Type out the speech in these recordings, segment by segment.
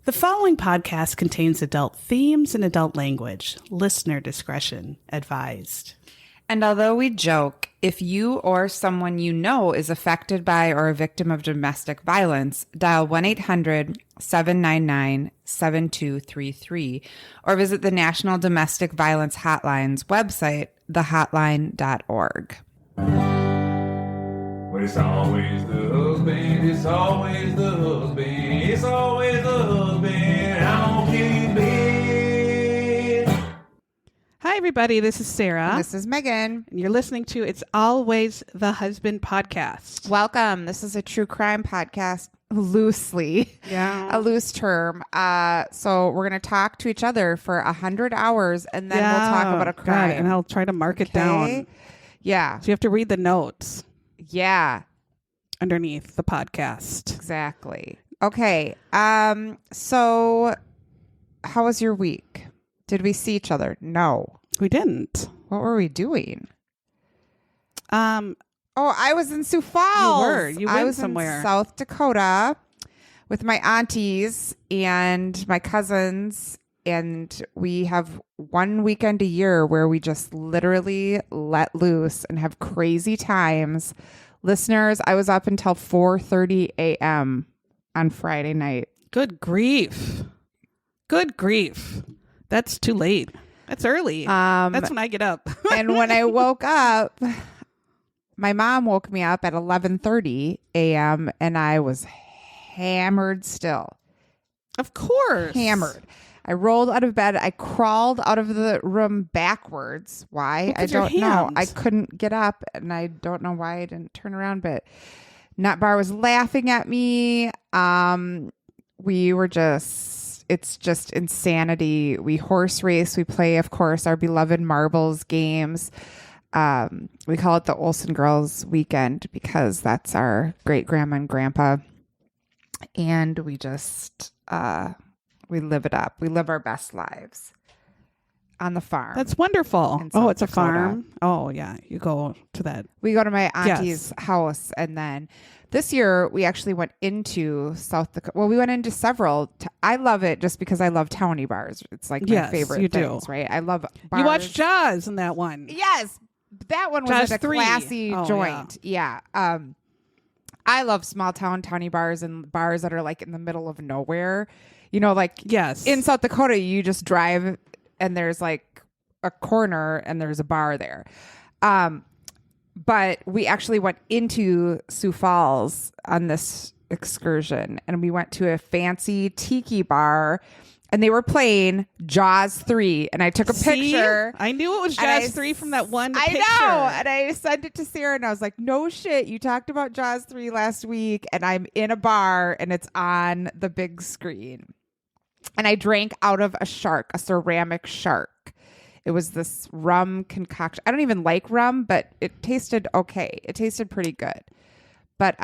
The following podcast contains adult themes and adult language. Listener discretion advised. And although we joke, if you or someone you know is affected by or a victim of domestic violence, dial 1-800-799-7233 or visit the National Domestic Violence Hotline's website, thehotline.org. But it's always the husband, it's always the husband, it's always the husband, I don't keep it. Hi, everybody. This is Sarah. And this is Megan. And you're listening to It's Always the Husband podcast. Welcome. This is a true crime podcast, loosely. Yeah. A loose term. So we're going to talk to each other for 100 hours, and then we'll talk about a crime. God, and I'll try to mark it down. Yeah. So you have to read the notes. Yeah. Underneath the podcast. Exactly. Okay. So how was your week? Did we see each other? No. We didn't. What were we doing? Oh, I was in Sioux Falls. You went somewhere. In South Dakota with my aunties and my cousins, and we have one weekend a year where we just literally let loose and have crazy times. Listeners, I was up until 4:30 a.m. on Friday night. Good grief. Good grief. That's too late. That's early. That's when I get up. And when I woke up, my mom woke me up at 11:30 a.m. and I was hammered still. Of course. Hammered. I rolled out of bed. I crawled out of the room backwards. Why? I don't know. I couldn't get up, and I don't know why I didn't turn around, but Nut Bar was laughing at me. We were it's just insanity. We horse race. We play, of course, our beloved marbles games. We call it the Olsen Girls Weekend because that's our great grandma and grandpa. And we just, we live it up. We live our best lives on the farm. That's wonderful. Oh, it's a farm. Oh, yeah. You go to that. We go to my auntie's house, and then this year we actually went into South Dakota. Well, we went into several. I love it just because I love towny bars. It's like my favorite things, right? I love bars. You watched Jaws in that one. Yes. That one was Jaws like a 3. classy joint. Yeah. I love small town towny bars and bars that are like in the middle of nowhere. You know, like in South Dakota, you just drive and there's like a corner and there's a bar there. But we actually went into Sioux Falls on this excursion, and we went to a fancy tiki bar, and they were playing Jaws 3, and I took a picture. I knew it was Jaws 3 from that one picture. I know, and I sent it to Sarah, and I was like, no shit, you talked about Jaws 3 last week, and I'm in a bar, and it's on the big screen. And I drank out of a ceramic shark. It was this rum concoction. I don't even like rum, but it tasted okay. It tasted pretty good. But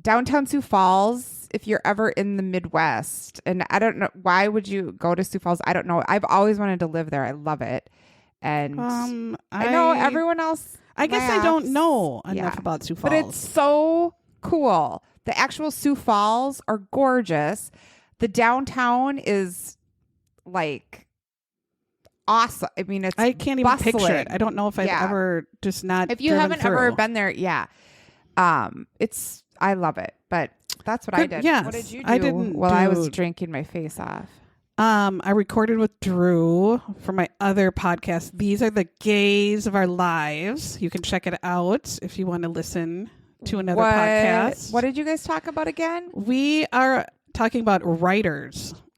downtown Sioux Falls, if you're ever in the Midwest, and I don't know, why would you go to Sioux Falls? I don't know. I've always wanted to live there. I love it. And I know everyone else. I guess I don't know enough about Sioux Falls. But it's so cool. The actual Sioux Falls are gorgeous. The downtown is like awesome. I mean, I can't even bustling. picture it. I don't know if I've ever just not. If you haven't ever been there, I love it. But that's what I did. Yes. What did you do? I was drinking my face off. I recorded with Drew for my other podcast. These are the gays of our lives. You can check it out if you want to listen to another podcast. What did you guys talk about again? We are talking about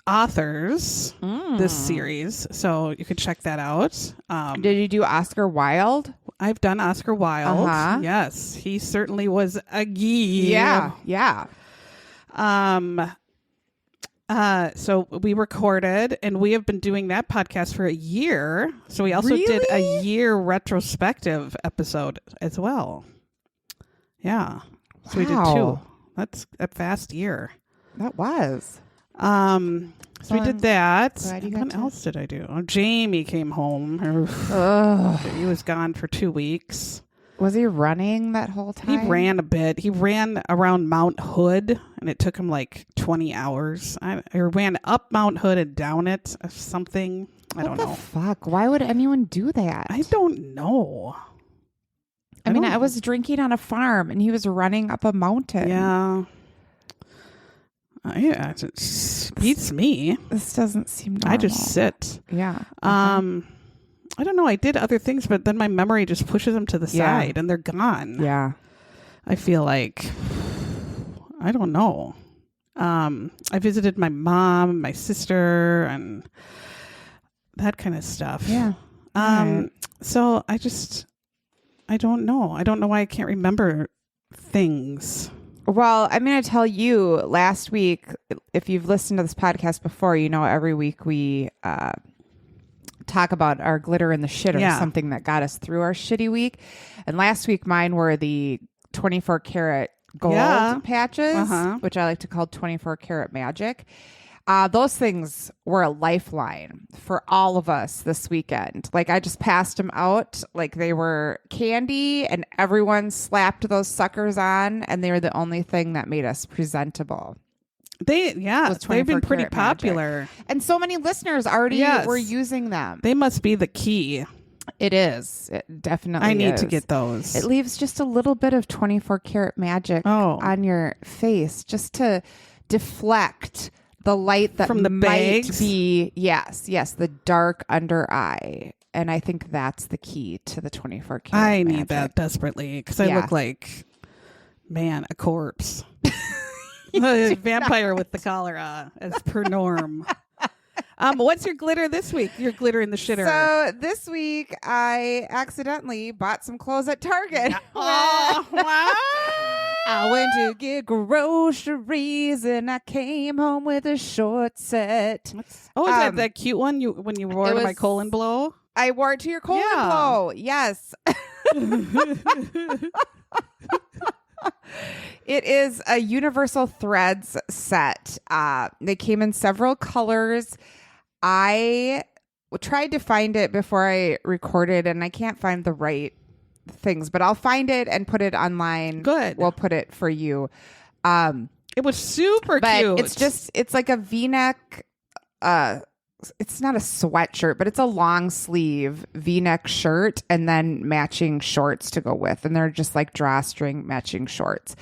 authors this series, so you can check that out. Did you do Oscar Wilde? I've done Oscar Wilde. Yes, he certainly was a geek. Yeah. So we recorded, and we have been doing that podcast for a year. So we also did a year retrospective episode as well. Yeah. So we did 2. That's a fast year. That was. So we did that. What else did I do? Oh, Jamie came home. He was gone for 2 weeks. Was he running that whole time? He ran a bit. He ran around Mount Hood, and it took him like 20 hours. I ran up Mount Hood and down it or something. I don't know. What the fuck? Why would anyone do that? I don't know. I was drinking on a farm and he was running up a mountain. Yeah. Yeah, it beats me. This doesn't seem normal. I just sit. Yeah. I don't know. I did other things, but then my memory just pushes them to the side and they're gone. Yeah. I feel like, I don't know. I visited my mom, my sister, and that kind of stuff. Yeah. So I don't know. I don't know why I can't remember things. Well, I'm going to tell you last week, if you've listened to this podcast before, you know, every week we talk about our glitter in the shit or something that got us through our shitty week. And last week, mine were the 24 karat gold patches, which I like to call 24 karat magic. Those things were a lifeline for all of us this weekend. Like, I just passed them out like they were candy, and everyone slapped those suckers on, and they were the only thing that made us presentable. They've been pretty popular. Magic. And so many listeners already were using them. They must be the key. It is. It definitely I need to get those. It leaves just a little bit of 24 karat magic on your face just to deflect the light that from the might bags? Be, yes, the dark under eye. And I think that's the key to the 24 karat I magic. need that desperately because I look like, a corpse. A vampire with the cholera, as per norm. What's your glitter this week? Your glitter in the shitter. So this week, I accidentally bought some clothes at Target. Oh, wow. I went to get groceries and I came home with a short set. Is that cute one when you wore it to my colon blow? I wore it to your colon blow. Yes. It is a Universal Threads set. They came in several colors. I tried to find it before I recorded, and I can't find the right things, but I'll find it and put it online. Good. We'll put it for you. It was super cute. It's like a V-neck. It's not a sweatshirt, but it's a long sleeve V-neck shirt and then matching shorts to go with. And they're just like drawstring matching shorts.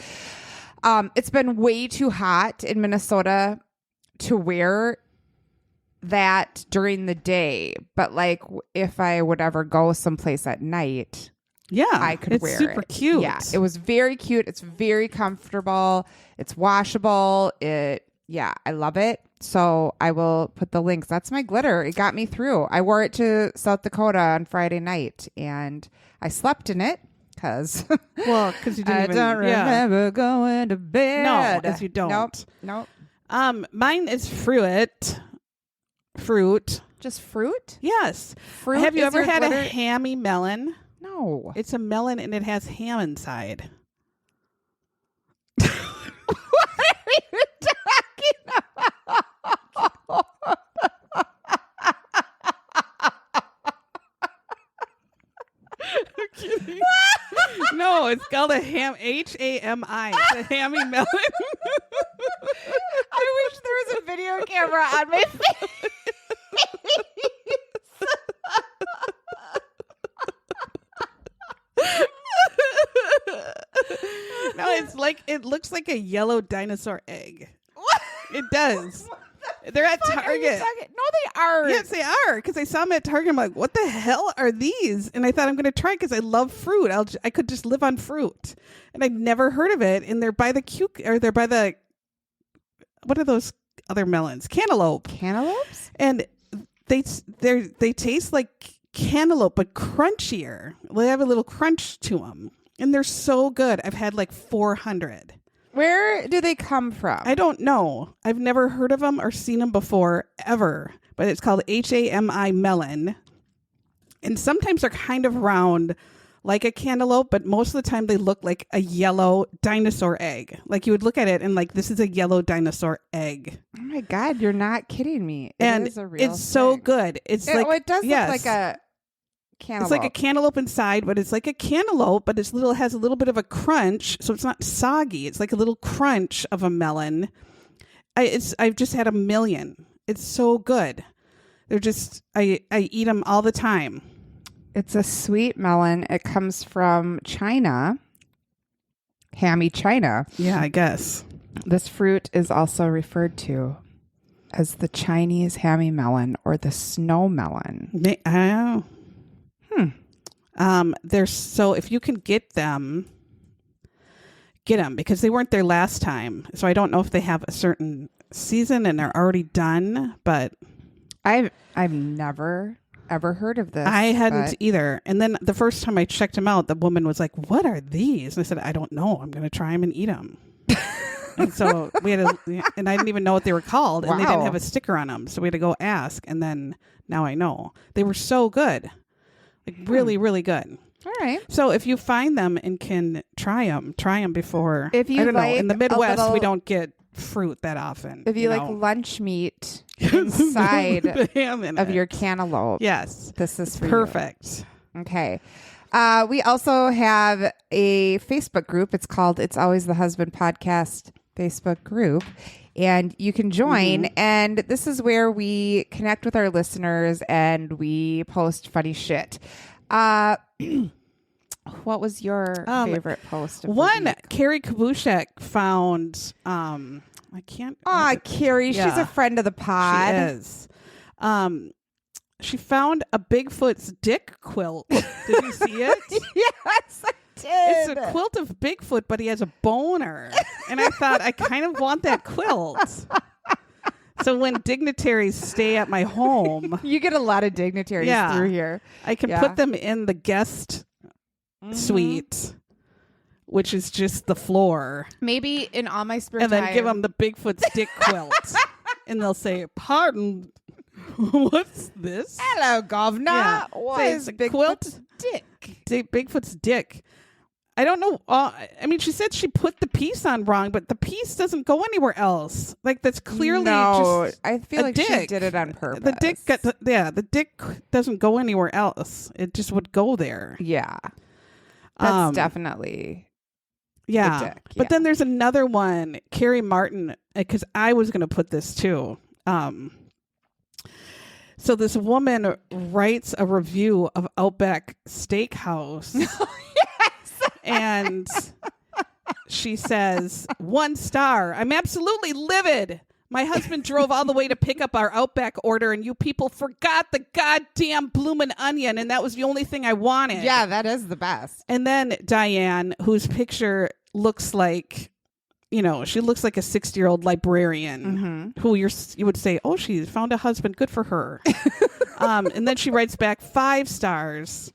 It's been way too hot in Minnesota to wear that during the day. But like if I would ever go someplace at night, I could wear it. It's super cute. Yeah, it was very cute. It's very comfortable. It's washable. I love it. So I will put the links. That's my glitter. It got me through. I wore it to South Dakota on Friday night and I slept in it because you didn't remember going to bed. No, as you don't. Nope. Mine is fruit. Just fruit? Yes. Fruit. Have you ever had a hammy melon? No. It's a melon and it has ham inside. What are you talking about? I'm kidding. No, it's called a ham. H-A-M-I. It's a hammy melon. I wish there was a video camera on my face. No, it looks like a yellow dinosaur egg. What? It does. They're at Target. No, they are. Yes, they are. Because I saw them at Target. I'm like, what the hell are these? And I thought I'm going to try because I love fruit. I could just live on fruit. And I'd never heard of it. And they're by the what are those other melons? Cantaloupe. Cantaloupes? And they taste like cantaloupe, but crunchier. They have a little crunch to them. And they're so good. I've had like 400. Where do they come from? I don't know. I've never heard of them or seen them before, ever. But it's called H-A-M-I melon. And sometimes they're kind of round like a cantaloupe, but most of the time they look like a yellow dinosaur egg. Like you would look at it and like, this is a yellow dinosaur egg. Oh my God, you're not kidding me. It is so good. It does look like a cantaloupe. It's like a cantaloupe inside, but it's like a cantaloupe, but has a little bit of a crunch, so it's not soggy. It's like a little crunch of a melon. I've just had a million. It's so good. They're just, I eat them all the time. It's a sweet melon. It comes from China. Hammy China. Yeah, I guess. This fruit is also referred to as the Chinese hammy melon or the snow melon. So if you can get them because they weren't there last time. So I don't know if they have a certain season and they're already done, but I've never ever heard of this. I hadn't either. And then the first time I checked them out, the woman was like, "What are these?" And I said, "I don't know. I'm going to try them and eat them." And so we had and I didn't even know what they were called, and they didn't have a sticker on them. So we had to go ask, and then now I know. They were so good. Like really, really good. All right. So if you find them and can try them before. If you I don't know. like In the Midwest, we don't get fruit that often. If you like lunch meat inside of your cantaloupe, yes, this is for perfect. You. Okay. We also have a Facebook group. It's called It's Always the Husband Podcast Facebook group. And you can join. Mm-hmm. And this is where we connect with our listeners and we post funny shit. What was your favorite post? One, Carrie Kabushek found, I can't. Carrie, she's a friend of the pod. She is. She found a Bigfoot's dick quilt. Did you see it? Yes, I did. It's a quilt of Bigfoot, but he has a boner. And I thought, I kind of want that quilt. So when dignitaries stay at my home. You get a lot of dignitaries through here. I can put them in the guest suite, which is just the floor. Maybe in all my spare time. And then give them the Bigfoot's dick quilt. And they'll say, "Pardon, what's this?" "Hello, governor." Yeah. What is Bigfoot's dick? Bigfoot's dick. I don't know. I mean, she said she put the piece on wrong, but the piece doesn't go anywhere else. Like, that's clearly just I feel like dick. she did it on purpose. The dick the dick doesn't go anywhere else. It just would go there. Yeah. That's definitely the dick. But then there's another one, Carrie Martin, because I was going to put this too. So this woman writes a review of Outback Steakhouse. And she says, 1 star. "I'm absolutely livid. My husband drove all the way to pick up our Outback order, and you people forgot the goddamn bloomin' onion, and that was the only thing I wanted." Yeah, that is the best. And then Diane, whose picture looks like, she looks like a 60-year-old librarian who you would say, "Oh, she found a husband. Good for her." And then she writes back, 5 stars.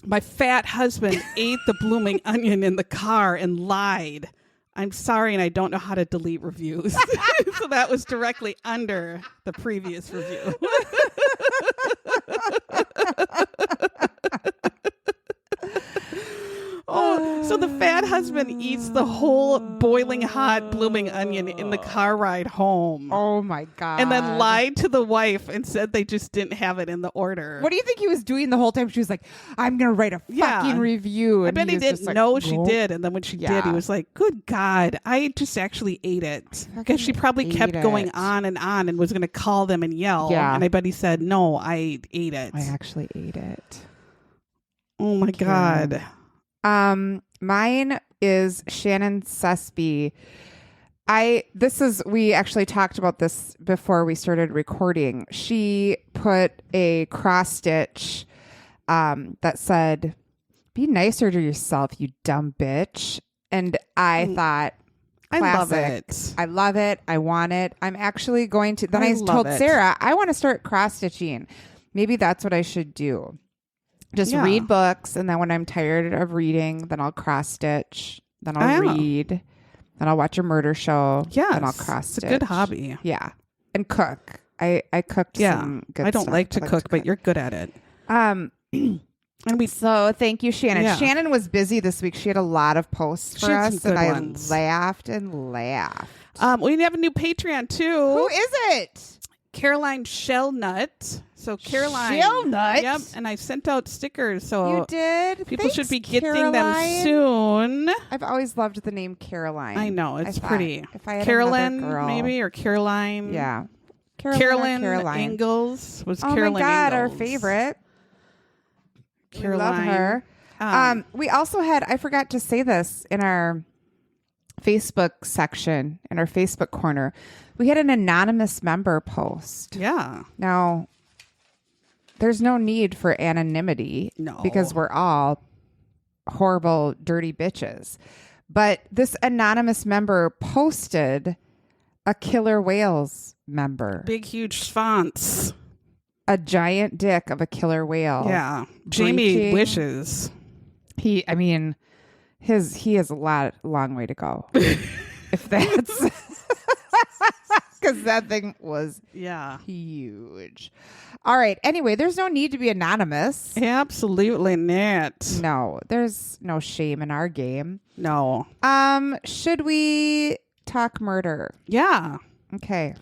"My fat husband ate the blooming onion in the car and lied. I'm sorry, and I don't know how to delete reviews." So that was directly under the previous review. So the fat husband eats the whole boiling hot blooming onion in the car ride home. Oh my God. And then lied to the wife and said they just didn't have it in the order. What do you think he was doing the whole time? She was like, "I'm going to write a fucking review." And I bet he didn't know she did. And then when she did, he was like, "Good God, I just actually ate it." Because she probably kept going on and was going to call them and yell. Yeah. And I bet he said, "No, I ate it. I actually ate it." Oh my God. Mine is Shannon Susby. We actually talked about this before we started recording. She put a cross stitch that said, "Be nicer to yourself, you dumb bitch." And I thought, classic. I love it. I love it. I want it. I'm actually going to. Then I told Sarah, I want to start cross stitching. Maybe that's what I should do. Just read books, and then when I'm tired of reading, then I'll cross stitch. Then I'll read. Then I'll watch a murder show. Yeah, then I'll cross stitch. It's a good hobby. Yeah, and cook. I cooked some good stuff. I don't like to cook, but you're good at it. So thank you, Shannon. Yeah. Shannon was busy this week. She had a lot of posts for us, and I laughed and laughed. We have a new Patreon too. Who is it? Caroline Shellnut. So Caroline. Shellnut? Yep. And I sent out stickers. So You did? people Thanks, should be getting Caroline. them soon. I've always loved the name Caroline. I know. It's pretty. If I had Carolyn, another girl, maybe, or Caroline. Yeah. Carolyn Ingalls was Oh Carolyn my God, Ingalls. our favorite. Caroline. We love her. We also had, I forgot to say this in our Facebook section, in our Facebook corner, we had an anonymous member post. Yeah. Now, there's no need for anonymity. No. Because we're all horrible, dirty bitches. But this anonymous member posted a Killer Whales member. Big, huge fonts. A giant dick of a killer whale. Yeah. Jamie breaching. wishes. He has a long way to go. If that's because that thing was huge. All right. Anyway, there's no need to be anonymous. Absolutely not. No, there's no shame in our game. No. Should we talk murder? Yeah. Okay.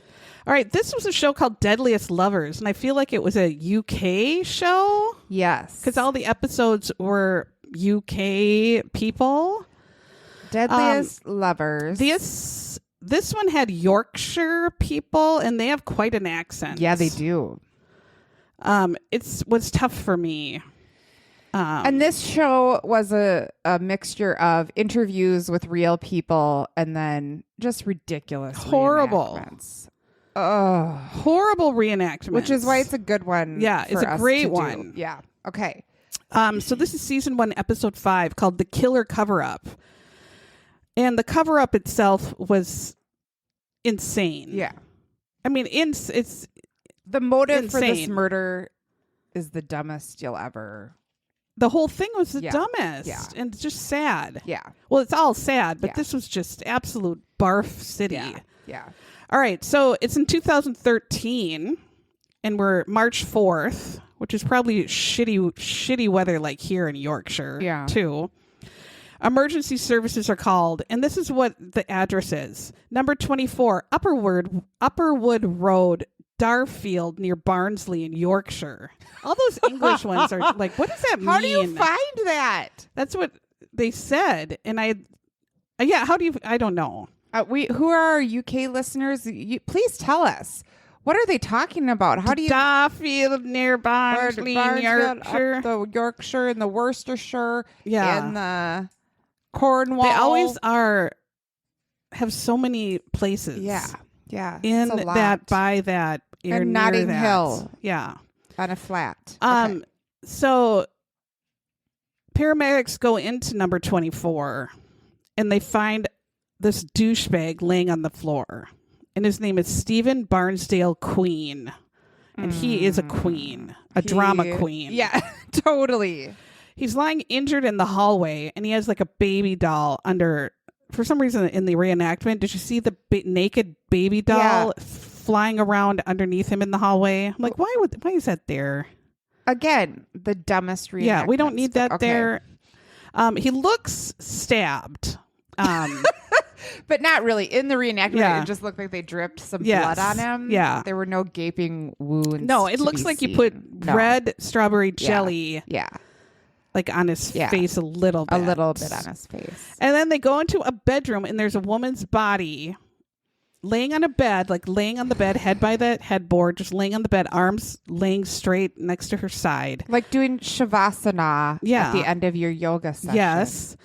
All right. This was a show called Deadliest Lovers, and I feel like it was a UK show. Yes. Because all the episodes were UK people. Deadliest Lovers. This one had Yorkshire people, and they have quite an accent. Yeah, they do. It was tough for me. And this show was a mixture of interviews with real people and then just ridiculous horrible reenactments. Horrible reenactments. Which is why it's a good one. Yeah, it's a great one. Yeah. Okay. So this is season 1, episode 5, called The Killer Cover-Up. And the cover-up itself was insane. Yeah. I mean, it's the motive insane. for this murder is the dumbest you'll ever. The whole thing was the dumbest. Yeah. And just sad. Yeah. Well, it's all sad, but this was just absolute barf city. Yeah. All right. So it's in 2013, and we're March 4th, which is probably shitty weather like here in Yorkshire, too. Emergency services are called, and this is what the address is. Number 24, Upperwood Road, Darfield, near Barnsley in Yorkshire. All those English ones are like, what does that mean? How do you find that? That's what they said. And I don't know. Who are our UK listeners? Please tell us. What are they talking about? How do you Darfield near Barnsley in Yorkshire? The Yorkshire and the Worcestershire and the Cornwall. They always have so many places. Yeah. In that, by that, and Notting Hill. Yeah. On a flat. Okay. So paramedics go into number 24 and they find this douchebag laying on the floor. And his name is Stephen Barnsdale-Quean. And he is a queen, a drama queen. Yeah, totally. He's lying injured in the hallway, and he has like a baby doll under. For some reason, in the reenactment, did you see the naked baby doll flying around underneath him in the hallway? I'm like, why is that there? Again, the dumbest reenactment. Yeah, we don't need that there. He looks stabbed. But not really. In the reenactment, it just looked like they dripped some blood on him. Yeah. There were no gaping wounds. No, it looks like you put red strawberry jelly like on his face a little bit. A little bit on his face. And then they go into a bedroom and there's a woman's body laying on a bed, like laying on the bed, head by the headboard, just laying on the bed, arms laying straight next to her side. Like doing shavasana at the end of your yoga session. Yes.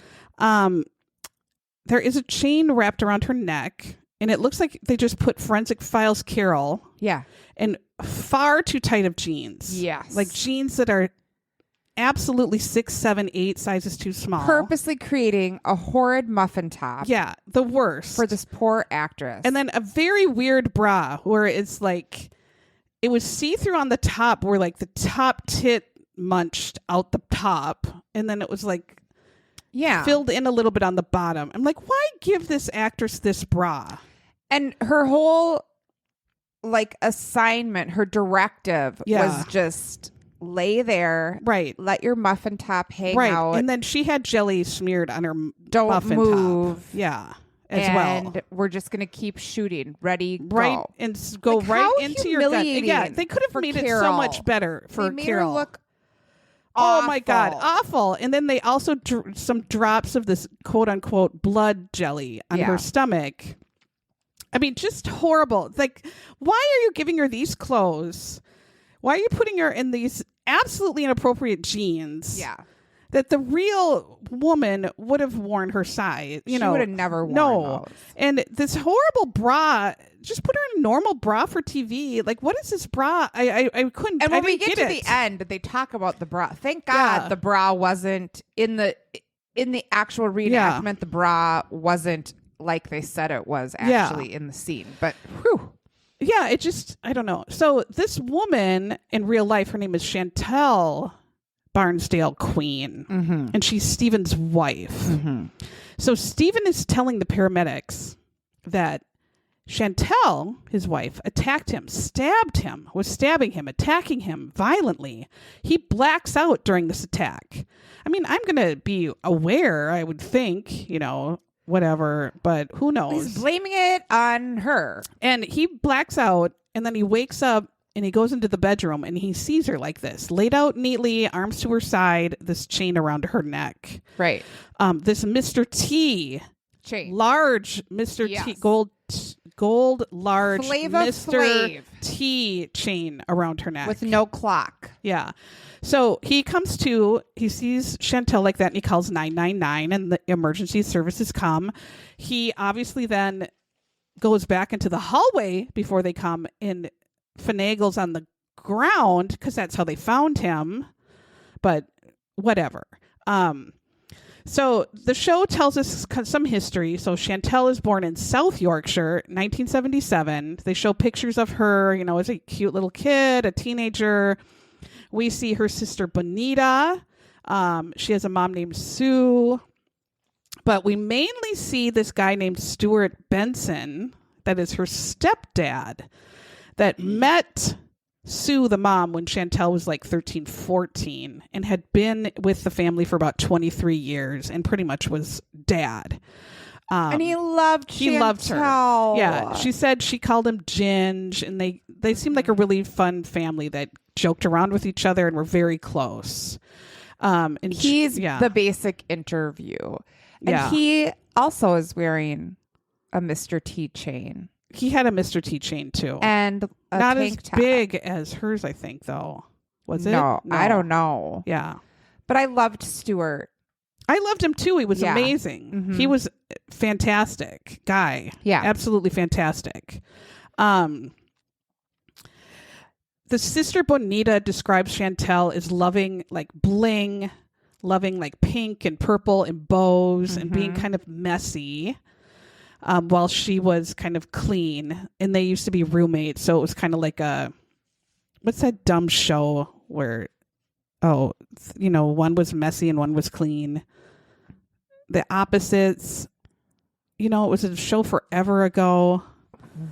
There is a chain wrapped around her neck, and it looks like they just put Forensic Files Carol in far too tight of jeans. Yes. Like jeans that are absolutely 6, 7, 8 sizes too small. Purposely creating a horrid muffin top. Yeah, the worst. For this poor actress. And then a very weird bra where it's like, it was see-through on the top where like the top tit munched out the top, and then it was like filled in a little bit on the bottom. I'm like, why give this actress this bra? And her whole like assignment, her directive was just lay there. Right. Let your muffin top hang out. And then she had jelly smeared on her Don't muffin move. top. Yeah. and we're just going to keep shooting. Ready, right, go. And go like, right into your gut. Yeah, they could have made Carol. it so much better for they made Carol. Her look awful. Oh my God, awful. And then they also some drops of this quote unquote blood jelly on her stomach. I mean, just horrible. Like, why are you giving her these clothes? Why are you putting her in these absolutely inappropriate jeans? Yeah. That the real woman would have worn her size. She would have never worn those. And this horrible bra, just put her in a normal bra for TV. Like, what is this bra? I couldn't. And when we get to the end, they talk about the bra. Thank God the bra wasn't in the actual reenactment. The bra wasn't like they said it was actually in the scene. But whew. Yeah, it just, I don't know. So this woman in real life, her name is Chantelle Barnsdale-Quean, and she's Stephen's wife. So Stephen is telling the paramedics that Chantelle, his wife, attacked him, stabbed him, was stabbing him, attacking him violently. He blacks out during this attack. I mean, I'm going to be aware, I would think, whatever, but who knows? He's blaming it on her. And he blacks out, and then he wakes up, and he goes into the bedroom, and he sees her like this, laid out neatly, arms to her side, this chain around her neck. Right. This Mr. T chain. Large Mr. T, gold large Flavor Mr. Flav. T chain around her neck. With no clock. Yeah. So he comes to, he sees Chantelle like that, and he calls 999, and the emergency services come. He obviously then goes back into the hallway before they come and finagles on the ground, because that's how they found him. But whatever. So the show tells us some history. So Chantelle is born in South Yorkshire, 1977. They show pictures of her, as a cute little kid, a teenager. We see her sister Bonita. She has a mom named Sue. But we mainly see this guy named Stuart Benson, that is her stepdad, that met Sue, the mom, when Chantelle was like 13, 14, and had been with the family for about 23 years and pretty much was dad. And he loved Chantelle. He loved her. Yeah. She said she called him Ginge, and they seemed like a really fun family that joked around with each other and were very close. And he's the basic interview. And he also is wearing a Mr. T chain. He had a Mr. T chain too. And a not tank as top. big as hers, I think, though. Was it? No, I don't know. Yeah. But I loved Stuart. I loved him too. He was amazing. Mm-hmm. He was fantastic guy. Yeah. Absolutely fantastic. The sister Bonita describes Chantelle as loving like bling, loving like pink and purple and bows, and being kind of messy. While she was kind of clean, and they used to be roommates. So it was kind of like what's that dumb show where, one was messy and one was clean. The opposites, it was a show forever ago.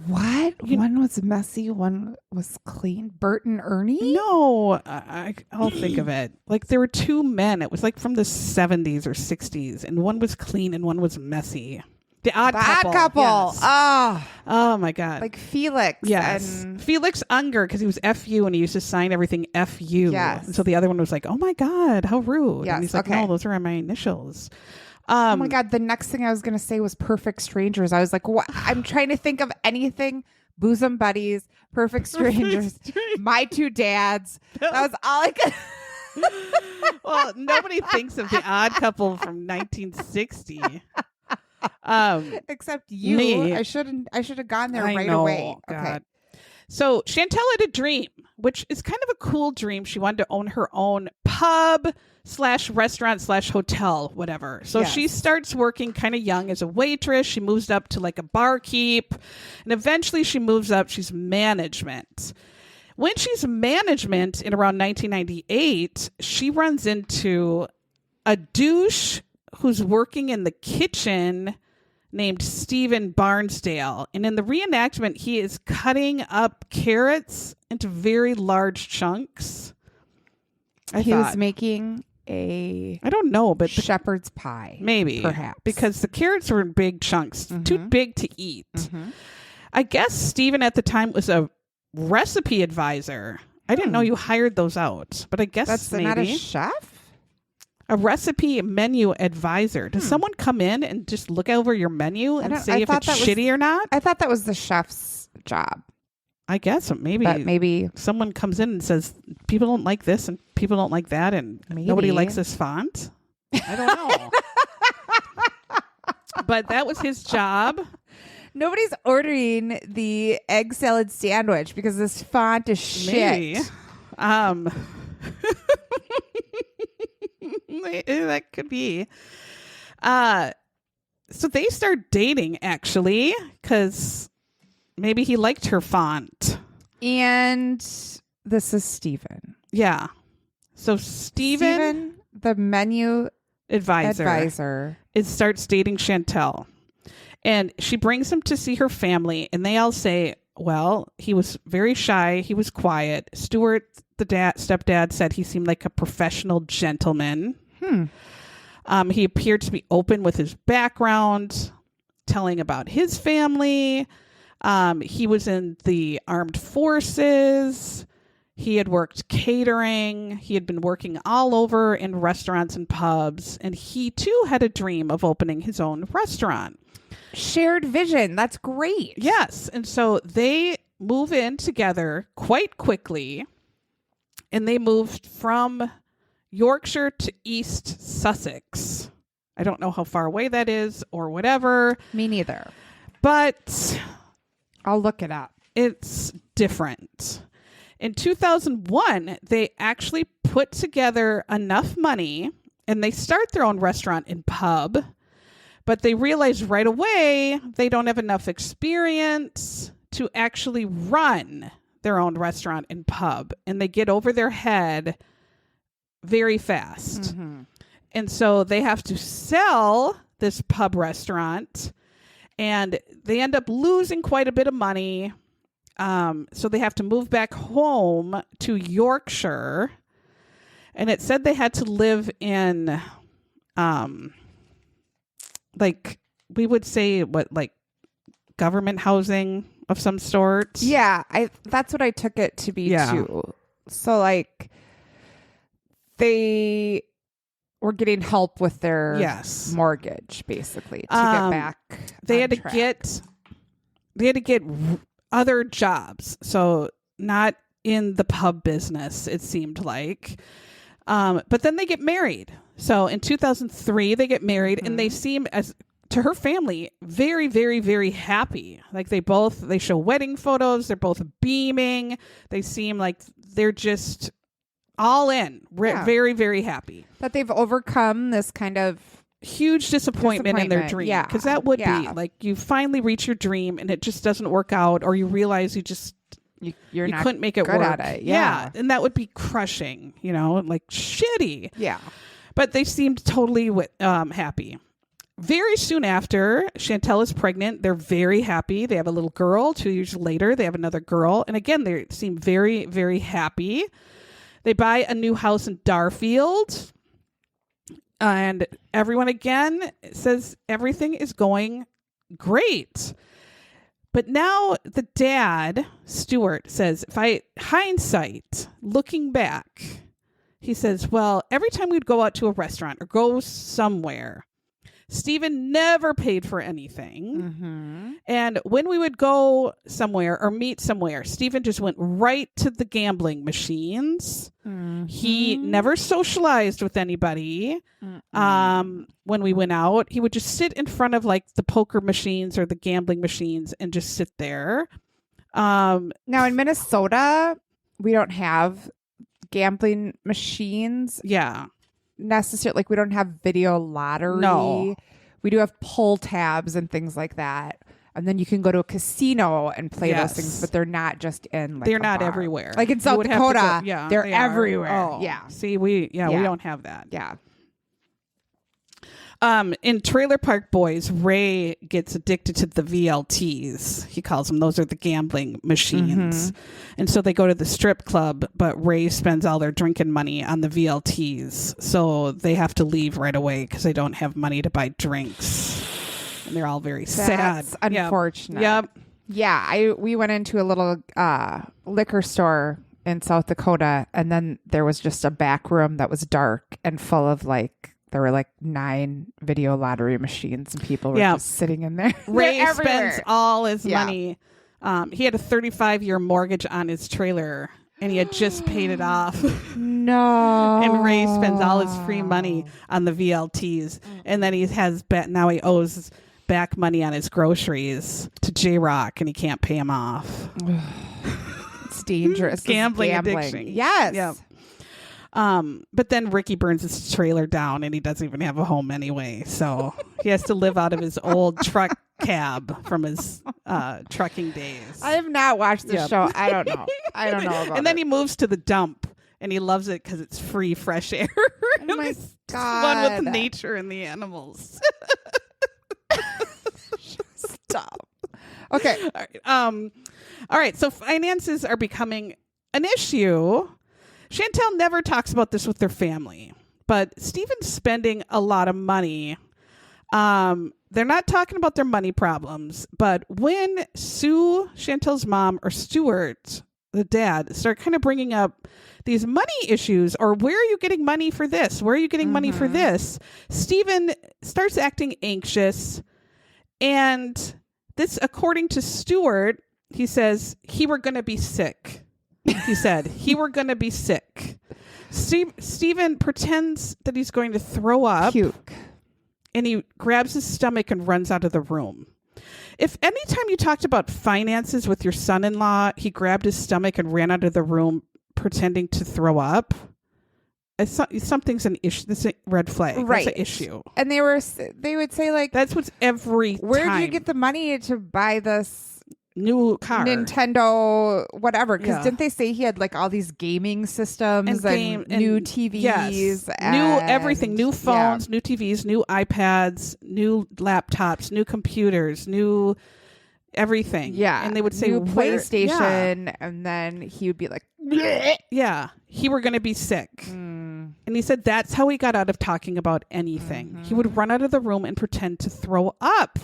What? One was messy, one was clean. Bert and Ernie? No, I'll think of it. Like there were two men. It was like from the 70s or 60s, and one was clean and one was messy. The Odd Couple. Yes. Oh my God. Like Felix. Yes. And Felix Unger, because he was FU and he used to sign everything FU. Yes. And so the other one was like, oh my God, how rude. Yes. And he's like, no, those are my initials. Oh my God. The next thing I was going to say was Perfect Strangers. I was like, what? I'm trying to think of anything. Bosom Buddies, Perfect Strangers, My Two Dads. That was all I could. Well, nobody thinks of the Odd Couple from 1960. Except you. Me. I should have gone there right know, away. God. Okay. So Chantelle had a dream, which is kind of a cool dream. She wanted to own her own pub/restaurant/hotel, whatever. So she starts working kind of young as a waitress. She moves up to like a barkeep, and eventually she moves up. She's management. When she's management in around 1998, she runs into a douche who's working in the kitchen named Stephen Barnsdale. And in the reenactment, he is cutting up carrots into very large chunks. He was making I don't know, but shepherd's pie. Maybe. Perhaps. Because the carrots were in big chunks, too big to eat. I guess Stephen at the time was a recipe advisor. I didn't know you hired those out, but I guess that's maybe. Not a chef? A recipe menu advisor. Does someone come in and just look over your menu and say if it's shitty or not? I thought that was the chef's job. I guess maybe someone comes in and says people don't like this and people don't like that and nobody likes this font. I don't know. But that was his job. Nobody's ordering the egg salad sandwich because this font is shit. Maybe. That could be. So they start dating actually because maybe he liked her font. And this is Stephen. Yeah. So Stephen, the menu advisor, starts dating Chantelle. And she brings him to see her family. And they all say, well, he was very shy. He was quiet. Stuart, the stepdad, said he seemed like a professional gentleman. He appeared to be open with his background, telling about his family. He was in the armed forces. He had worked catering. He had been working all over in restaurants and pubs. And he, too, had a dream of opening his own restaurant. Shared vision. That's great. Yes. And so they move in together quite quickly. And they moved from Yorkshire to East Sussex. I don't know how far away that is or whatever. Me neither. But I'll look it up. It's different. In 2001, they actually put together enough money and they start their own restaurant and pub. But they realize right away they don't have enough experience to actually run their own restaurant and pub. And they get over their head very fast. And so they have to sell this pub restaurant. And they end up losing quite a bit of money. So they have to move back home to Yorkshire. And it said they had to live in... like we would say like government housing of some sort. Yeah, that's what I took it to be too. So like they were getting help with their mortgage basically to get back. They had to get other jobs. So not in the pub business, it seemed like. But then they get married. So in 2003, they get married and they seem, as to her family, very, very, very happy. Like they show wedding photos. They're both beaming. They seem like they're just all in. Very, very happy. That they've overcome this kind of huge disappointment in their dream. Yeah. Because that would be like you finally reach your dream and it just doesn't work out, or you realize you not couldn't make it good work. At it. Yeah. And that would be crushing, like shitty. Yeah. But they seemed totally happy. Very soon after, Chantelle is pregnant. They're very happy. They have a little girl. 2 years later, they have another girl. And again, they seem very, very happy. They buy a new house in Darfield. And everyone again says everything is going great. But now the dad, Stuart, says, hindsight, looking back, he says, well, every time we'd go out to a restaurant or go somewhere, Stephen never paid for anything. And when we would go somewhere or meet somewhere, Stephen just went right to the gambling machines. He never socialized with anybody. When we went out, he would just sit in front of like the poker machines or the gambling machines and just sit there. Now in Minnesota, we don't have gambling machines. Yeah. Necessarily, like we don't have video lottery. No. We do have pull tabs and things like that. And then you can go to a casino and play those things, but they're not just in like they're not bar. everywhere. Like in South Dakota, they're they everywhere. Oh. Yeah. See, we don't have that. Yeah. In Trailer Park Boys, Ray gets addicted to the VLTs. He calls them. Those are the gambling machines. And so they go to the strip club, but Ray spends all their drinking money on the VLTs. So they have to leave right away because they don't have money to buy drinks. And they're all very sad. Unfortunate. Yep. Yeah, we went into a little liquor store in South Dakota, and then there was just a back room that was dark and full of there were 9 video lottery machines, and people were just sitting in there. Ray spends all his money. He had a 35-year mortgage on his trailer, and he had just paid it off. No. And Ray spends all his free money on the VLTs, and then now he owes back money on his groceries to J-Rock, and he can't pay him off. It's dangerous. Gambling addiction. Yes. Yep. But then Ricky burns his trailer down, and he doesn't even have a home anyway. So he has to live out of his old truck cab from his trucking days. I have not watched the show. I don't know. I don't know about And then he moves to the dump, and he loves it because it's free, fresh air. Oh my God. One with nature and the animals. Stop. Okay. All right. So finances are becoming an issue. Chantelle never talks about this with their family, but Stephen's spending a lot of money. They're not talking about their money problems, but when Sue, Chantelle's mom, or Stuart, the dad, start kind of bringing up these money issues, or where are you getting money for this? Where are you getting money for this? Stephen starts acting anxious, and this, according to Stuart, he says he were going to be sick. He said he were going to be sick. Stephen pretends that he's going to throw up. Puke. And he grabs his stomach and runs out of the room. If anytime you talked about finances with your son-in-law, he grabbed his stomach and ran out of the room pretending to throw up, something's an issue. This is a red flag. Right. That's an issue. And they would say that's what's every where time. did you get the money to buy this new car, Nintendo, whatever? Because didn't they say he had all these gaming systems and new TVs, new everything, new phones, new TVs, new iPads, new laptops, new computers, new everything. Yeah, and they would say new PlayStation, and then he would be like, bleh. "Yeah, he were going to be sick." And he said that's how he got out of talking about anything. He would run out of the room and pretend to throw up.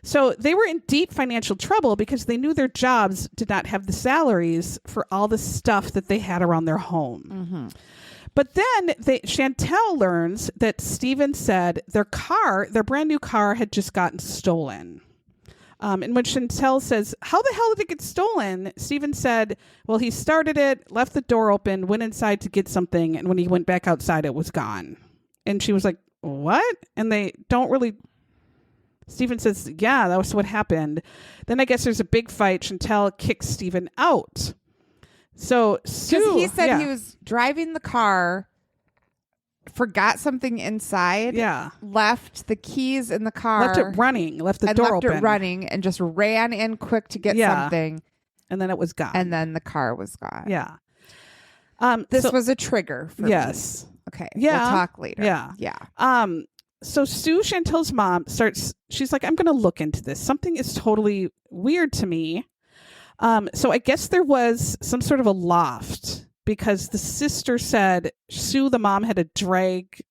So they were in deep financial trouble because they knew their jobs did not have the salaries for all the stuff that they had around their home. But then Chantelle learns that Stephen said their brand new car had just gotten stolen. And when Chantelle says, how the hell did it get stolen? Stephen said, well, he started it, left the door open, went inside to get something. And when he went back outside, it was gone. And she was like, what? And they don't really... Stephen says, yeah, that was what happened. Then I guess there's a big fight. Chantelle kicks Stephen out. So Sue... Because he said he was driving the car, forgot something inside, left the keys in the car. Left it running, left the door open. Left it running and just ran in quick to get something. And then it was gone. And then the car was gone. Yeah. This was a trigger for me. Okay. Yeah. We'll talk later. Yeah. So Sue, Chantelle's mom, she's like, I'm going to look into this. Something is totally weird to me. So I guess there was some sort of a loft because the sister said Sue, the mom, had to drag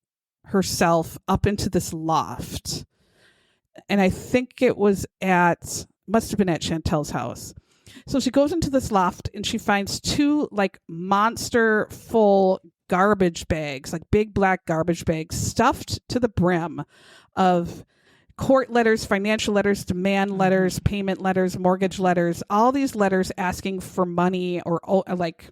herself up into this loft. And I think it was must have been at Chantelle's house. So she goes into this loft and she finds 2 monster full garbage bags, big black garbage bags stuffed to the brim of court letters, financial letters, demand letters, payment letters, mortgage letters, all these letters asking for money or like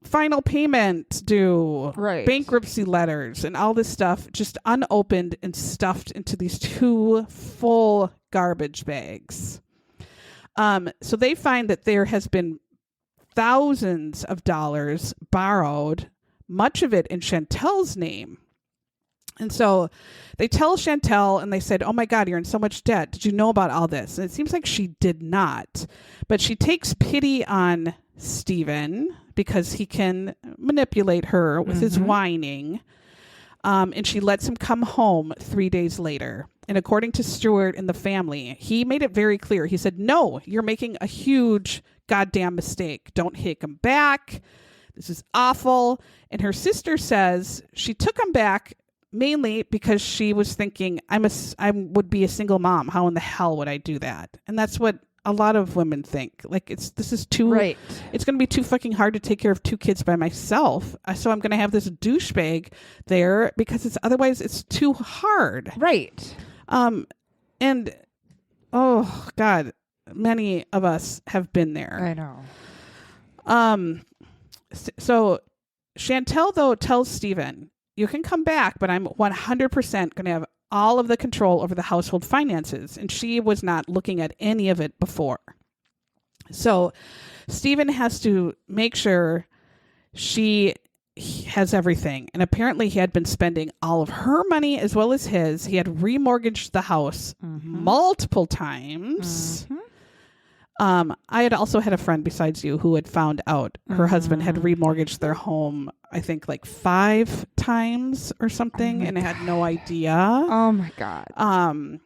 final payment due, bankruptcy letters, and all this stuff just unopened and stuffed into these 2 full garbage bags. So they find that there has been thousands of dollars borrowed, much of it in Chantelle's name. And so they tell Chantelle and they said, oh my God, you're in so much debt. Did you know about all this? And it seems like she did not, but she takes pity on Stephen because he can manipulate her with his whining. And she lets him come home 3 days later. And according to Stuart and the family, he made it very clear. He said, no, you're making a huge goddamn mistake. Don't take him back. This is awful. And her sister says she took him back mainly because she was thinking, I would be a single mom. How in the hell would I do that? And that's what a lot of women think. Like, this is too, right. It's going to be too fucking hard to take care of 2 kids by myself. So I'm going to have this douchebag there because otherwise it's too hard. Right. And oh God, many of us have been there. I know. So Chantelle though tells Stephen, you can come back, but I'm 100% going to have all of the control over the household finances. And she was not looking at any of it before. So Stephen has to make sure she has everything. And apparently he had been spending all of her money as well as his. He had remortgaged the house multiple times. I had also had a friend besides you who had found out her husband had remortgaged their home, I think like 5 times or something, and had no idea. Oh my God.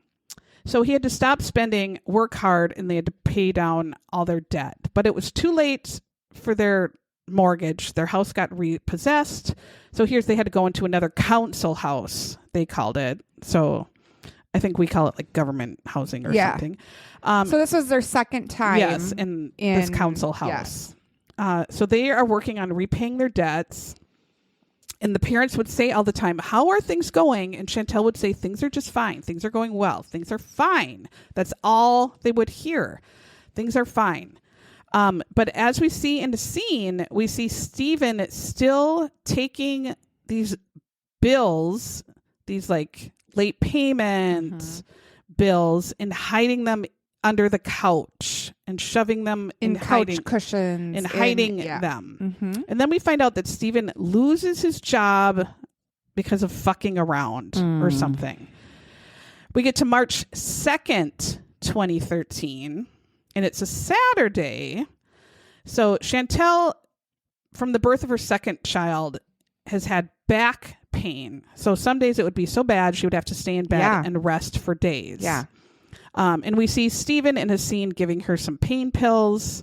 So he had to stop spending, work hard, and they had to pay down all their debt. But it was too late for their mortgage. Their house got repossessed. So they had to go into another council house, they called it. So I think we call it like government housing or something. So this was their second time. Yes, in this council house. Yes. So they are working on repaying their debts. And the parents would say all the time, how are things going? And Chantelle would say, things are just fine. Things are going well. Things are fine. That's all they would hear. Things are fine. But as we see in the scene, we see Stephen still taking these bills, these like late payment bills, and hiding them under the couch and shoving them in couch cushions and hiding them. And then we find out that Stephen loses his job because of fucking around or something. We get to March 2nd, 2013, and it's a Saturday. So Chantelle, from the birth of her second child, has had back pain. So some days it would be so bad she would have to stay in bed and rest for days. Yeah. And we see Stephen in a scene giving her some pain pills.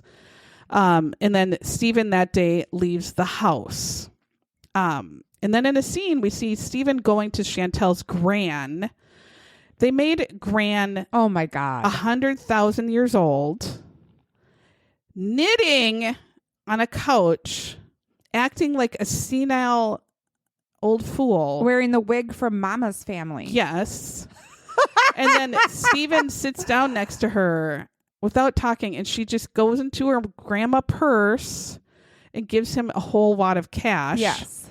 And then Stephen that day leaves the house. And then in a scene, we see Stephen going to Chantelle's gran. They made gran, oh my God, 100,000 years old, knitting on a couch, acting like a senile old fool. Wearing the wig from Mama's Family. Yes. And then Stephen sits down next to her without talking, and she just goes into her grandma purse and gives him a whole wad of cash. Yes.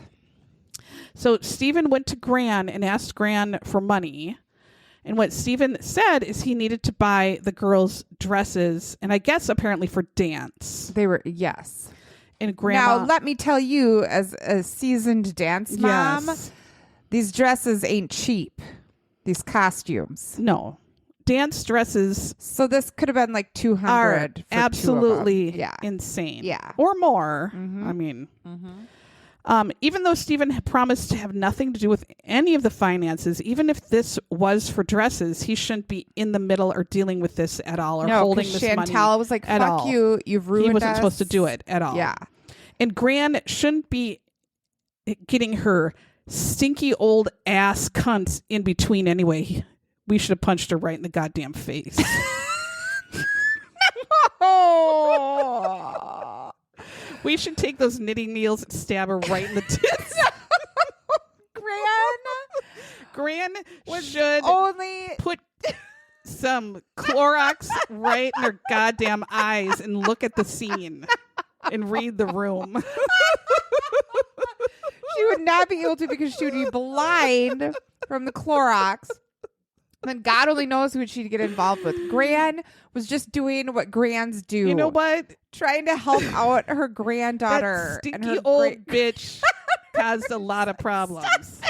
So Stephen went to Gran and asked Gran for money. And what Stephen said is he needed to buy the girls dresses, and I guess apparently for dance. They were, yes. And Grandma. Now, let me tell you, as a seasoned dance mom, these dresses ain't cheap. These costumes. No. Dance dresses. So this could have been like $200 are for absolutely insane. Yeah. Or more. I mean. Even though Stephen had promised to have nothing to do with any of the finances, even if this was for dresses, he shouldn't be in the middle or dealing with this at all or holding this money. Chantelle was like, fuck you, you've ruined us. He wasn't supposed to do it at all. Yeah. And Gran shouldn't be getting her stinky old ass cunts in between anyway. We should have punched her right in the goddamn face. Oh. We should take those knitting needles and stab her right in the tits. Gran should only put some Clorox right in her goddamn eyes and look at the scene and read the room. She would not be able to because she would be blind from the Clorox. And God only knows who she'd get involved with. Gran was just doing what Grans do. You know what? Trying to help out her granddaughter. That stinky old bitch caused a lot of problems.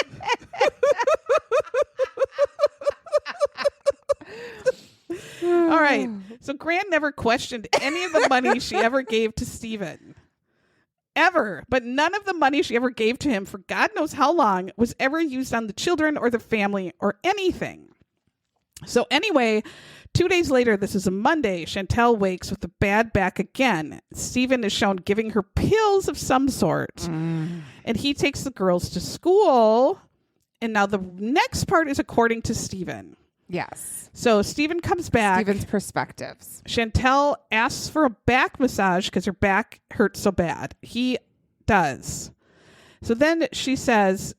All right. So Gran never questioned any of the money she ever gave to Stephen. ever. But none of the money she ever gave to him for God knows how long was ever used on the children or the family or anything. So anyway, 2 days later, this is a Monday, Chantelle wakes with a bad back again. Stephen is shown giving her pills of some sort. And he takes the girls to school. And now the next part is according to Stephen. Yes. So Stephen comes back. Stephen's perspectives. Chantelle asks for a back massage because her back hurts so bad. He does. So then she says,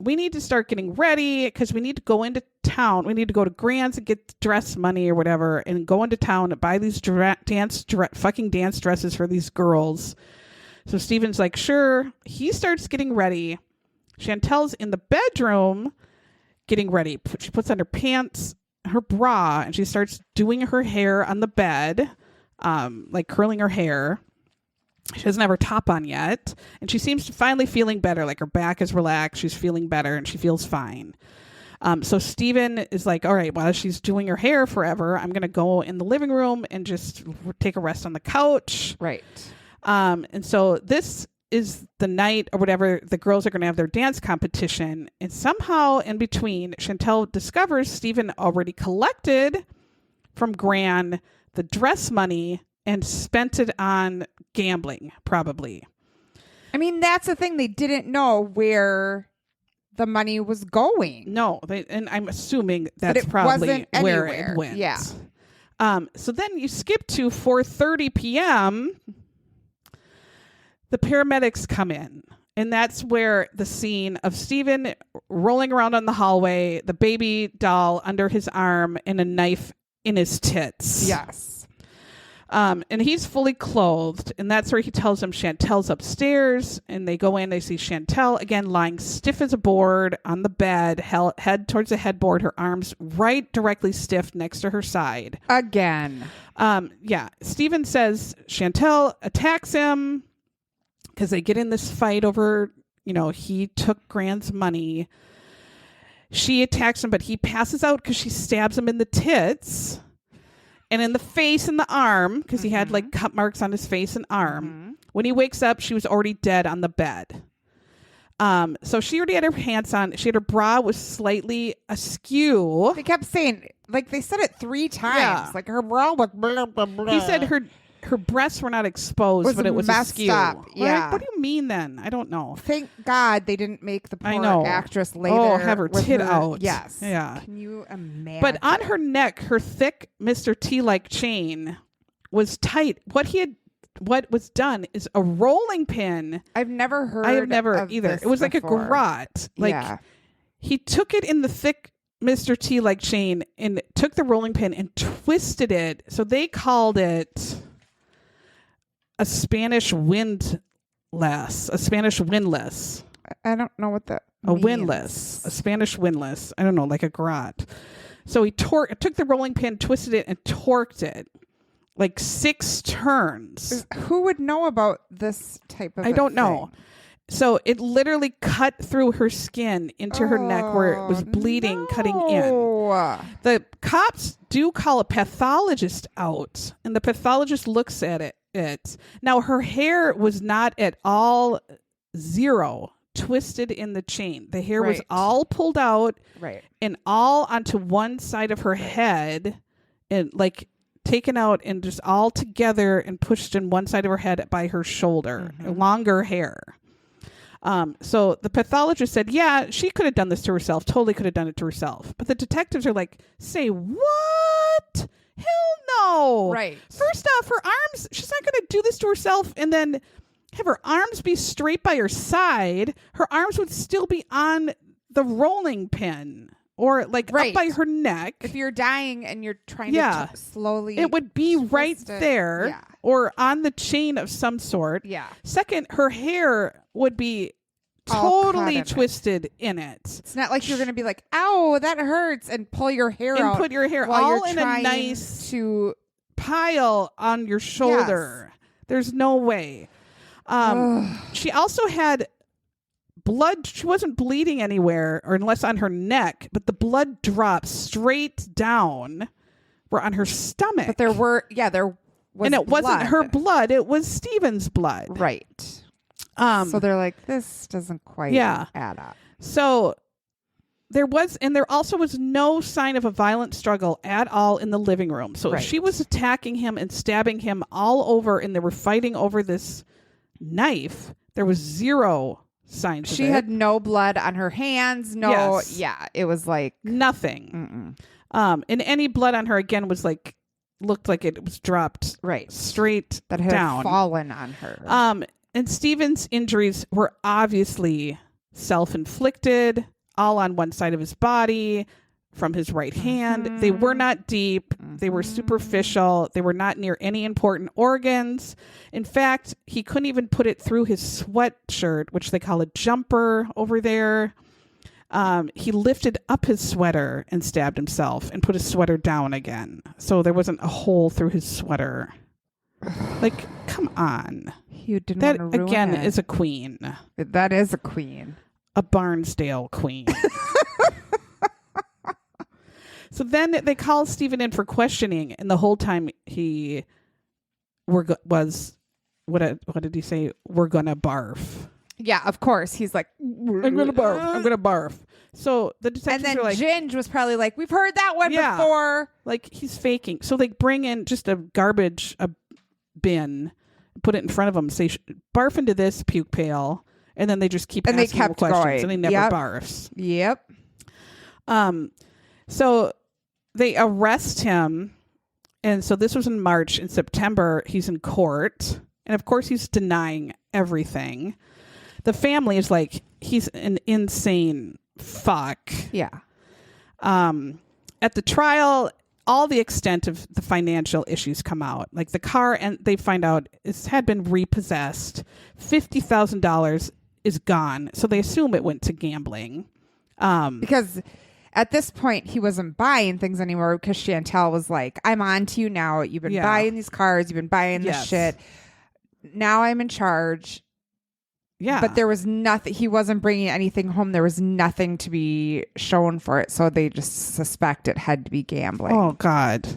we need to start getting ready because we need to go into town. We need to go to Grand's and get dress money or whatever and go into town and buy these fucking dance dresses for these girls. So Stephen's like, sure. He starts getting ready. Chantelle's in the bedroom getting ready. She puts on her pants, her bra, and she starts doing her hair on the bed, like curling her hair. She doesn't have her top on yet, and she seems to finally feeling better. Like her back is relaxed, she's feeling better, and she feels fine. So Stephen is like, all right, while she's doing her hair forever, I'm going to go in the living room and just take a rest on the couch. Right. And so this is the night or whatever, the girls are going to have their dance competition. And somehow in between, Chantelle discovers Stephen already collected from Gran the dress money and spent it on gambling, probably. I mean, that's the thing. They didn't know where the money was going. No, and I'm assuming that's probably where it went. Yeah. So then you skip to 4:30 p.m., the paramedics come in, and that's where the scene of Stephen rolling around on the hallway, the baby doll under his arm, and a knife in his tits. Yes. And he's fully clothed, and that's where he tells them Chantelle's upstairs, and they go in, they see Chantelle, again, lying stiff as a board on the bed, head towards the headboard, her arms right directly stiff next to her side. Again. Yeah. Stephen says Chantelle attacks him, because they get in this fight over, he took Gran's money. She attacks him, but he passes out because she stabs him in the tits and in the face and the arm, because he had like cut marks on his face and arm. When he wakes up, she was already dead on the bed. So she already had her pants on. She had her bra was slightly askew. They kept saying, like they said it 3 times. Yeah. Like her bra was blah, blah, blah. He said her breasts were not exposed, but it was askew. Up. Yeah. Like, what do you mean then? I don't know. Thank God they didn't make the poor actress later. Oh, have her tit out. Yes. Yeah. Can you imagine? But on her neck, her thick Mr. T-like chain was tight. What was done is a rolling pin. I've never heard. I have never either. It was before. like a garrote. Like he took it in the thick Mr. T-like chain and took the rolling pin and twisted it. So they called it a Spanish windlass. A Spanish windlass. I don't know what that means. A windlass. A Spanish windlass. I don't know, like a garrote. So he took the rolling pin, twisted it, and torqued it. Like 6 turns. Who would know about this type of I don't know. So it literally cut through her skin into her neck where it was bleeding, cutting in. The cops do call a pathologist out, and the pathologist looks at it. Now, her hair was not at all zero twisted in the chain. The hair was all pulled out and all onto one side of her head and like taken out and just all together and pushed in one side of her head by her shoulder. Longer hair. So the pathologist said, yeah, she could have done this to herself. Totally could have done it to herself. But the detectives are like, say what? Hell no. Right. First off, her arms, she's not going to do this to herself and then have her arms be straight by her side. Her arms would still be on the rolling pin or like up by her neck. If you're dying and you're trying to slowly. It would be right there or on the chain of some sort. Yeah. Second, her hair would be totally twisted in it. It's not like you're going to be like, ow, that hurts, and pull your hair out. And put your hair while all you're in a nice pile on your shoulder. Yes. There's no way. She also had blood. She wasn't bleeding anywhere or unless on her neck, but the blood dropped straight down on her stomach. But there was and it wasn't her blood. It was Stephen's blood. Right. So they're like, this doesn't quite add up. So there also was no sign of a violent struggle at all in the living room. So if she was attacking him and stabbing him all over and they were fighting over this knife, there was zero signs of it. She had no blood on her hands. It was like nothing. And any blood on her again was like, looked like it was dropped straight that had down. Fallen on her. And Stephen's injuries were obviously self-inflicted, all on one side of his body, from his right hand. They were not deep. They were superficial. They were not near any important organs. In fact, he couldn't even put it through his sweatshirt, which they call a jumper over there. He lifted up his sweater and stabbed himself and put his sweater down again. So there wasn't a hole through his sweater. Like, come on. You didn't want to ruin again it. Is a queen. That is a queen. A Barnsdale-Quean. So then they call Stephen in for questioning, and the whole time he was what did he say? We're gonna barf. Yeah, of course. He's like, I'm gonna barf. I'm gonna barf. So the detectives and then are like, Ginge was probably like, we've heard that one before. Like he's faking. So they bring in just a garbage bin, put it in front of him, say barf into this puke pail. And then they just keep asking him questions, going. And he never barfs. Yep. So they arrest him, and so this was in March. In September, he's in court, and of course, he's denying everything. The family is like, he's an insane fuck. Yeah. At the trial, all the extent of the financial issues come out. Like the car, and they find out it had been repossessed. $50,000 is gone. So they assume it went to gambling. Because at this point, he wasn't buying things anymore because Chantelle was like, I'm on to you now. You've been buying these cars. You've been buying this shit. Now I'm in charge. Yeah. But there was nothing. He wasn't bringing anything home. There was nothing to be shown for it. So they just suspect it had to be gambling. Oh, God.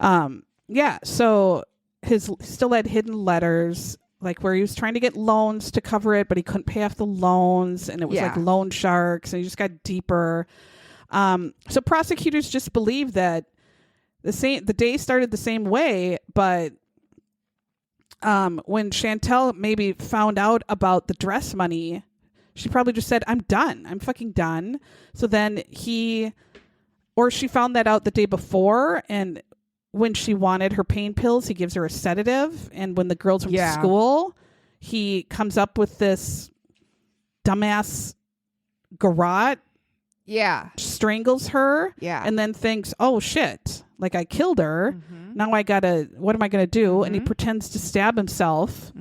Yeah. So his still had hidden letters, like where he was trying to get loans to cover it, but he couldn't pay off the loans. And it was like loan sharks. And he just got deeper. So prosecutors just believe that the day started the same way, but when Chantelle maybe found out about the dress money, she probably just said, I'm done. I'm fucking done. So then she found that out the day before, and when she wanted her pain pills, he gives her a sedative. And when the girls went to school, he comes up with this dumbass garrote. Yeah. Strangles her. Yeah. And then thinks, oh shit, like I killed her. Now what am I going to do? And he pretends to stab himself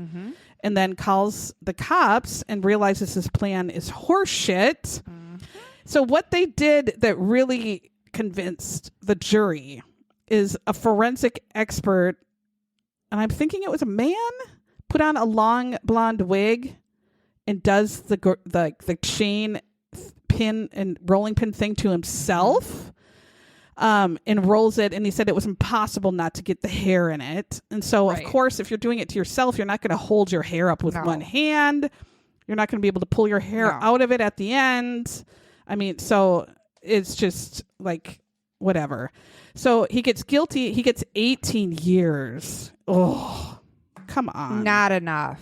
and then calls the cops and realizes his plan is horseshit. So what they did that really convinced the jury is a forensic expert, and I'm thinking it was a man, put on a long blonde wig and does the chain pin and rolling pin thing to himself, and rolls it. And he said it was impossible not to get the hair in it. And so, of course, if you're doing it to yourself, you're not going to hold your hair up with one hand. You're not going to be able to pull your hair out of it at the end. I mean, so it's just like whatever. So he gets guilty. He gets 18 years. Oh, come on. Not enough.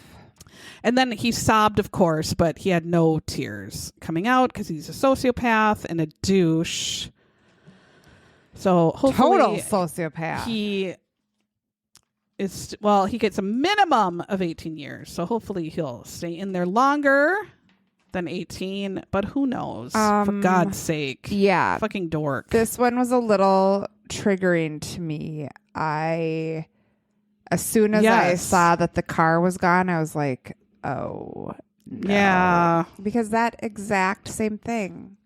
And then he sobbed, of course, but he had no tears coming out because he's a sociopath and a douche. So hopefully, total sociopath. He gets a minimum of 18 years. So hopefully he'll stay in there longer than 18. But who knows? For God's sake. Yeah. Fucking dork. This one was a little triggering to me. As soon as I saw that the car was gone, I was like, oh, no. Yeah. Because that exact same thing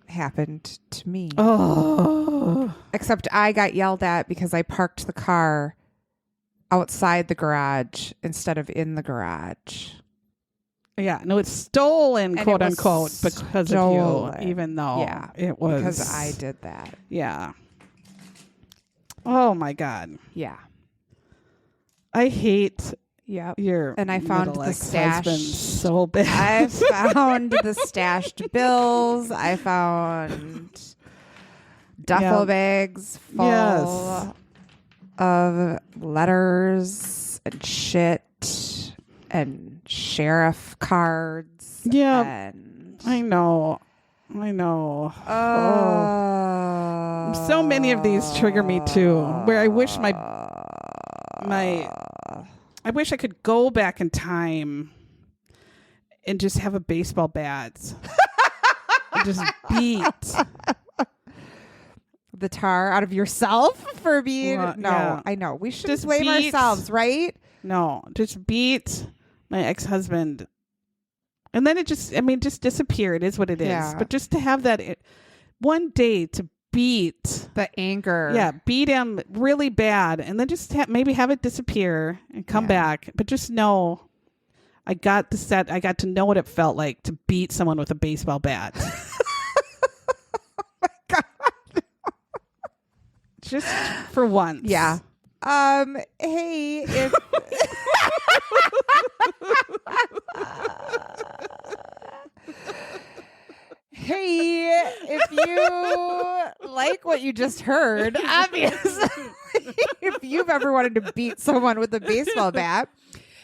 happened to me. Oh. Except I got yelled at because I parked the car outside the garage instead of in the garage. Yeah, no, it's stolen, And quote it was unquote, because stolen. of you, even though it was. Because I did that. Yeah. Oh my God. Yeah. I hate Yep. And I found the stash so bad. I found the stashed bills. I found duffel bags full of letters and shit and sheriff cards. Yeah. And I know. So many of these trigger me too, where I wish I wish I could go back in time and just have a baseball bat and just beat the tar out of yourself for being I know we should just blame ourselves, right? No, just beat my ex-husband, and then it just disappear. It is what it is. But just to have that one day to beat the anger, beat him really bad, and then just maybe have it disappear and come back. But just know, I got to know what it felt like to beat someone with a baseball bat. Oh my God. Just for once. Yeah. Hey, if hey, if you like what you just heard, obviously, if you've ever wanted to beat someone with a baseball bat,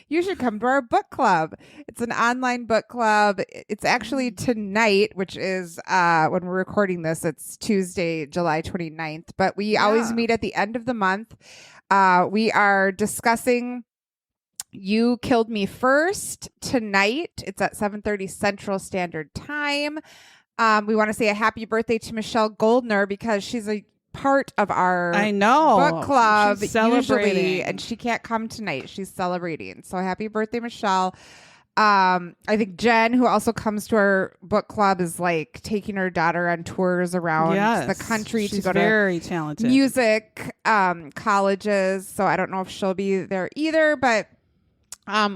you should come to our book club. It's an online book club. It's actually tonight, which is when we're recording this. It's Tuesday, July 29th. But we always meet at the end of the month. We are discussing You Killed Me First tonight. It's at 7:30 Central Standard Time. We want to say a happy birthday to Michelle Goldner because she's a part of our book club usually, and she can't come tonight. She's celebrating. So happy birthday, Michelle. I think Jen, who also comes to our book club, is like taking her daughter on tours around the country to go to very talented music colleges. So I don't know if she'll be there either, but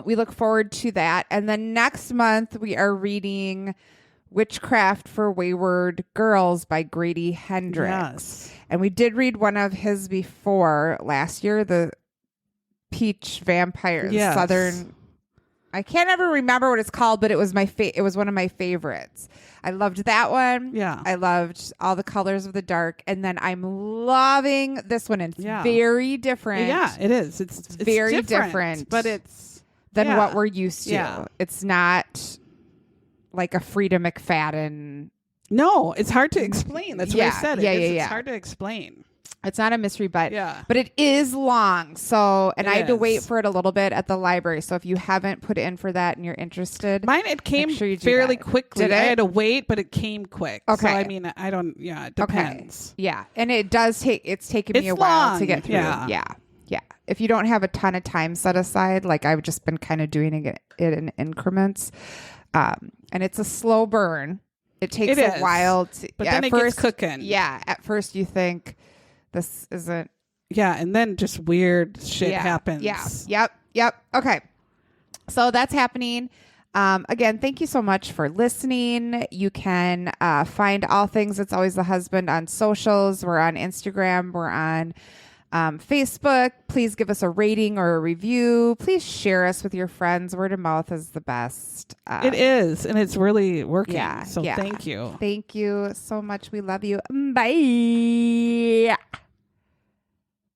we look forward to that. And then next month we are reading Witchcraft for Wayward Girls by Grady Hendrix. Yes. And we did read one of his before last year, the Peach Vampire, Southern. I can't ever remember what it's called, but it was it was one of my favorites. I loved that one. Yeah. I loved All the Colors of the Dark. And then I'm loving this one. It's very different. Yeah, it is. It's very different. But it's than what we're used to. Yeah. It's not like a Frida McFadden. No, it's hard to explain. That's what I said. It's hard to explain. It's not a mystery, but it is long. So, and I had to wait for it a little bit at the library. So if you haven't put in for that and you're interested, it came fairly quickly. Did it? I had to wait, but it came quick. Okay. So I mean, I don't. Yeah, it depends. Okay. Yeah, and it does take. It's taken me a while to get through. Yeah. If you don't have a ton of time set aside, like I've just been kind of doing it in increments, and it's a slow burn. It takes a while to, but then it gets cooking. Yeah, at first you think this isn't. Yeah, and then just weird shit happens. Yeah. Yep. Okay. So that's happening. Again, thank you so much for listening. You can find All Things It's Always the Husband on socials. We're on Instagram. We're on Facebook. Please give us a rating or a review. Please share us with your friends. Word of mouth is the best. It is, and it's really working. Thank you. Thank you so much. We love you. Bye.